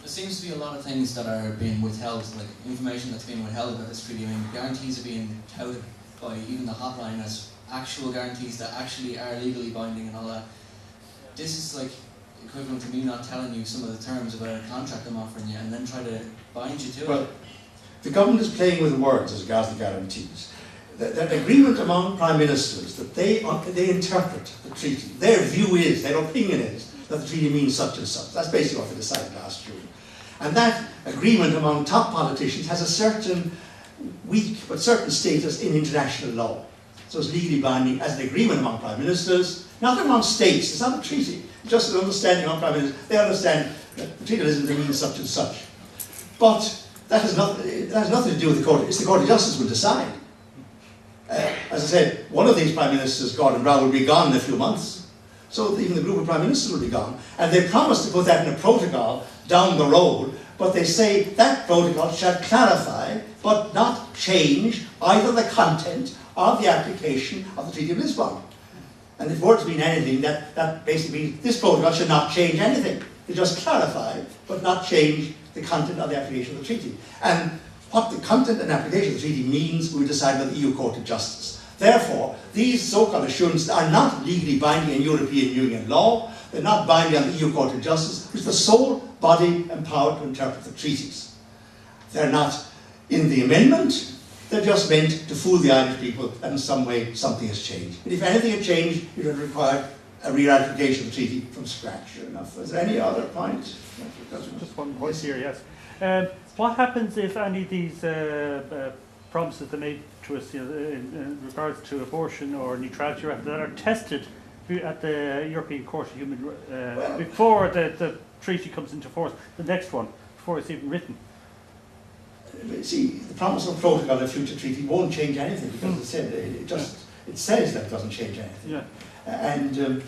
seems to be a lot of things that are being withheld, like information that's being withheld about this treaty. I mean, guarantees are being touted by even the hotline as actual guarantees that actually are legally binding and all that. This is like equivalent to me not telling you some of the terms about a contract I'm offering you and then try to bind you to it. Well, the government is playing with words as regards the guarantees. That agreement among prime ministers that they interpret the treaty. Their view is, their opinion is, that the treaty means such and such. That's basically what they decided last June. And that agreement among top politicians has a certain weak but certain status in international law. So it's legally binding as an agreement among prime ministers, not among states. It's not a treaty. It's just an understanding among prime ministers. They understand that the treaty doesn't mean such and such. But that has nothing to do with the Court. It's the Court of Justice will decide. As I said, one of these prime ministers, Gordon Brown, will be gone in a few months. So even the group of prime ministers will be gone. And they promised to put that in a protocol down the road, but they say that protocol shall clarify but not change either the content or the application of the Treaty of Lisbon. And if words mean anything, that basically means this protocol should not change anything. It just clarify but not change the content of the application of the treaty. And what the content and application of the treaty means will be decided by the EU Court of Justice. Therefore, these so-called assurances are not legally binding in European Union law. They're not binding on the EU Court of Justice, which is the sole body empowered to interpret the treaties. They're not in the amendment. They're just meant to fool the Irish people that in some way something has changed. And if anything had changed, it would require a re-ratification of the treaty from scratch. Enough. Is there any other point? Just one voice here, yes. What happens if any of these promises they made to us, in regards to abortion or neutrality that are tested at the European Court of Human Rights before the treaty comes into force, the next one, before it's even written? See, the promise of protocol in a future treaty won't change anything because it says that it doesn't change anything. Yeah. And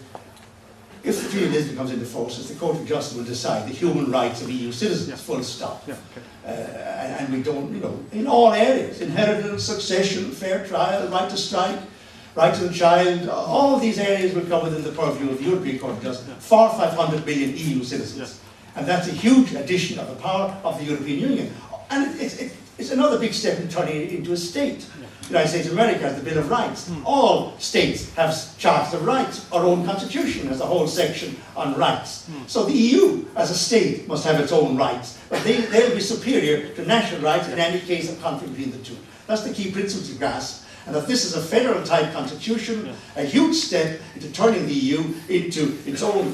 if the Treaty of Lisbon comes into force, the Court of Justice will decide the human rights of EU citizens, full stop. Yeah, okay. And we don't, in all areas, inheritance, succession, fair trial, right to strike, right to the child, all of these areas will come within the purview of the European Court of Justice for 500 million EU citizens. And that's a huge addition of the power of the European Union. And it's another big step in turning it into a state. The United States of America has the Bill of Rights. All states have charters of rights. Our own constitution has a whole section on rights. So the EU, as a state, must have its own rights. But they'll be superior to national rights in any case of conflict between the two. That's the key principle to grasp. And that this is a federal-type constitution, a huge step into turning the EU into its own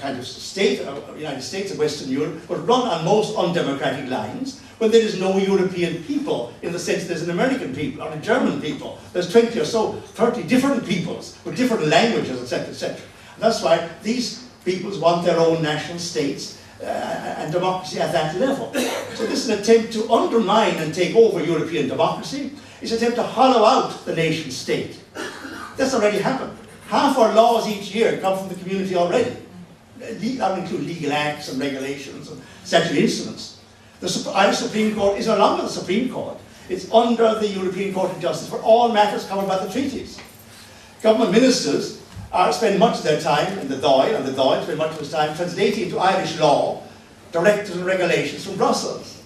kind of state, United States of Western Europe, but run on most undemocratic lines, when there is no European people, in the sense there's an American people or a German people. There's 20 or so, 30 different peoples with different languages, etc., etc. That's why these peoples want their own national states and democracy at that level. So this is an attempt to undermine and take over European democracy. It's an attempt to hollow out the nation state. That's already happened. Half our laws each year come from the community already. That include legal acts and regulations and statutory instruments. The Irish Supreme Court is no longer the Supreme Court. It's under the European Court of Justice for all matters covered by the treaties. Government ministers spend much of their time in the Dáil, and the Dáil spend much of his time translating into Irish law directives and regulations from Brussels.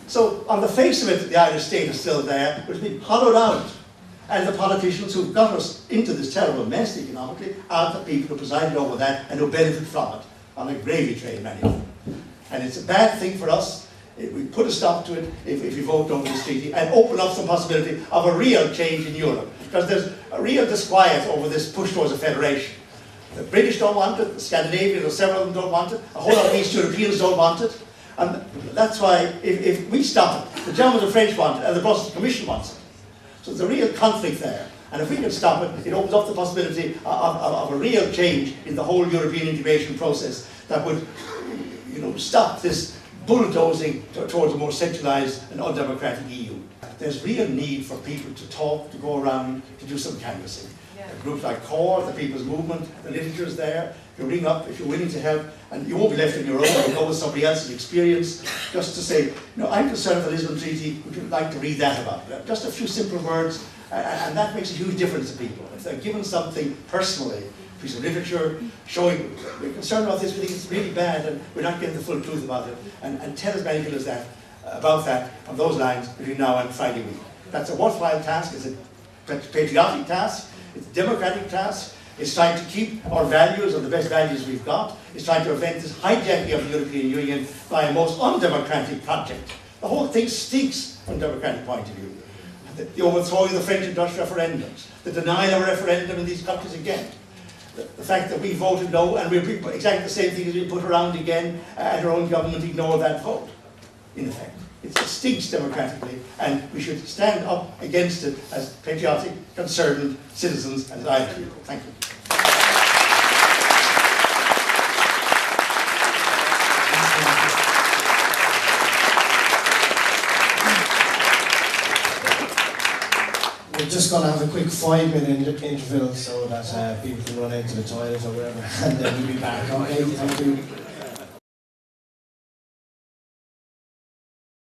So on the face of it, the Irish state is still there, but it's been hollowed out. And the politicians who got us into this terrible mess economically are the people who presided over that and who benefit from it on a gravy train, many of them. And it's a bad thing for us. We put a stop to it if we vote over this treaty and open up some possibility of a real change in Europe. Because there's a real disquiet over this push towards a federation. The British don't want it, the Scandinavians, or several of them don't want it, a whole lot of East Europeans don't want it. And that's why if we stop it, the Germans and French want it, and the Brussels Commission wants it. So there's a real conflict there. And if we can stop it, it opens up the possibility of a real change in the whole European integration process that would stop this bulldozing towards a more centralised and undemocratic EU. There's real need for people to talk, to go around, to do some canvassing. Groups like CORE, the People's Movement, the literature is there. You ring up if you're willing to help, and you won't be left on your own. You go with somebody else's experience, just to say, I'm concerned with the Lisbon Treaty. Would you like to read that about it? Just a few simple words, and that makes a huge difference to people. If they're given something personally piece of literature showing we're concerned about this, we think it's really bad and we're not getting the full truth about it. And tell as many people as that, about that, on those lines, between now and Friday week. That's a worthwhile task, it's a patriotic task, it's a democratic task, it's trying to keep our values, or the best values we've got, it's trying to prevent this hijacking of the European Union by a most undemocratic project. The whole thing stinks from a democratic point of view. The overthrowing of the French and Dutch referendums, the denial of a referendum in these countries again, the fact that we voted no, and we're exactly the same thing as we put around again, and our own government ignored that vote, in effect. It stinks democratically, and we should stand up against it as patriotic, concerned citizens as I do. Thank you. We're just going to have a quick 5-minute interval so that people can run into the toilet or whatever, and then we'll be back. Okay, thank you.